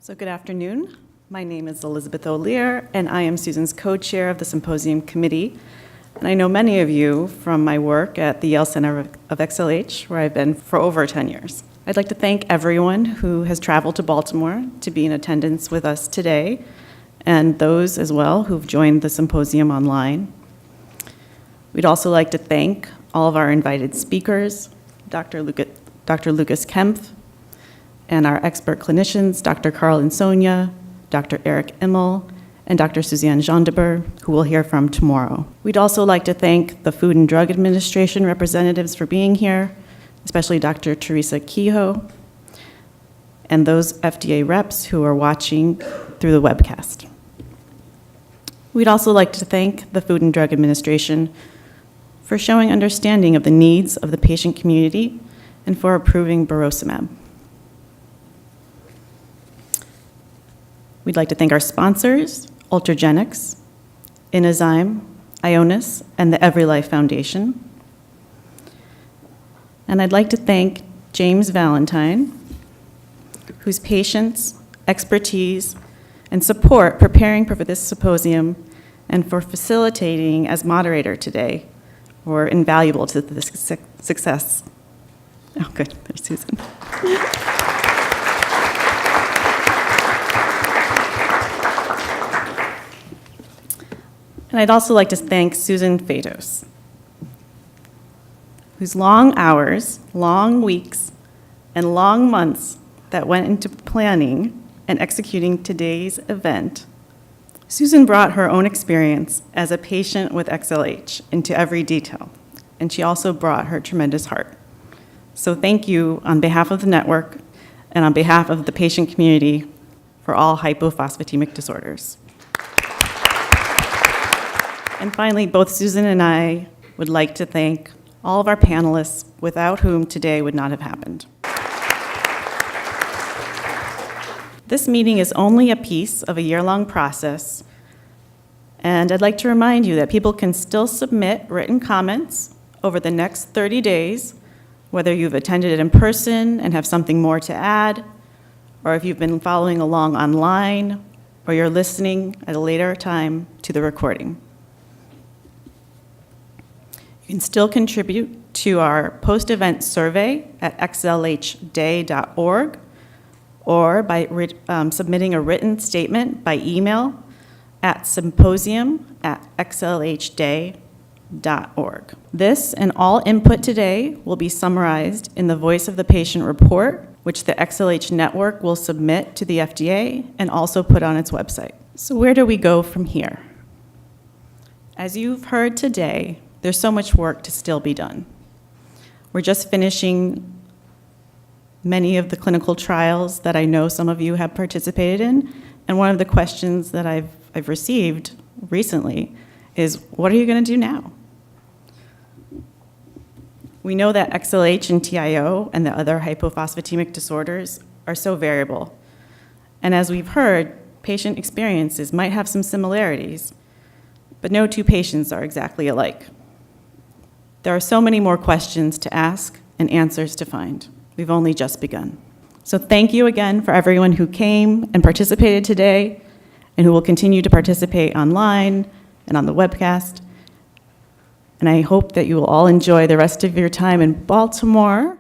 So good afternoon. My name is Elizabeth O'Lear, and I am Susan's co-chair of the Symposium Committee. And I know many of you from my work at the Yale Center of XLH, where I've been for over 10 years. I'd like to thank everyone who has traveled to Baltimore to be in attendance with us today, and those as well who've joined the symposium online. We'd also like to thank all of our invited speakers, Dr. Lucas Kempf, and our expert clinicians, Dr. Carl Insonia, Dr. Eric Immel, and Dr. Suzanne Jondeber, who we'll hear from tomorrow. We'd also like to thank the Food and Drug Administration representatives for being here, especially Dr. Teresa Kehoe, and those FDA reps who are watching through the webcast. We'd also like to thank the Food and Drug Administration for showing understanding of the needs of the patient community and for approving burosumab. We'd like to thank our sponsors, Ultragenyx, Inozyme, Ionis, and the EveryLife Foundation. And I'd like to thank James Valentine, whose patience, expertise, and support preparing for this symposium and for facilitating as moderator today were invaluable to this success. Oh, good. There's Susan. And I'd also like to thank Susan Fatos, whose long hours, long weeks, and long months that went into planning and executing today's event. Susan brought her own experience as a patient with XLH into every detail, and she also brought her tremendous heart. So thank you on behalf of the network and on behalf of the patient community for all hypophosphatemic disorders. And finally, both Susan and I would like to thank all of our panelists, without whom today would not have happened. This meeting is only a piece of a year-long process, and I'd like to remind you that people can still submit written comments over the next 30 days, whether you've attended it in person and have something more to add, or if you've been following along online, or you're listening at a later time to the recording. You can still contribute to our post-event survey at xlhday.org or by submitting a written statement by email at symposium@xlhday.org. This and all input today will be summarized in the Voice of the Patient report, which the XLH network will submit to the FDA and also put on its website. So where do we go from here? As you've heard today, there's so much work to still be done. We're just finishing many of the clinical trials that I know some of you have participated in, and one of the questions that I've received recently is, what are you going to do now? We know that XLH and TIO and the other hypophosphatemic disorders are so variable. And as we've heard, patient experiences might have some similarities, but no two patients are exactly alike. There are so many more questions to ask and answers to find. We've only just begun. So thank you again for everyone who came and participated today and who will continue to participate online and on the webcast. And I hope that you will all enjoy the rest of your time in Baltimore.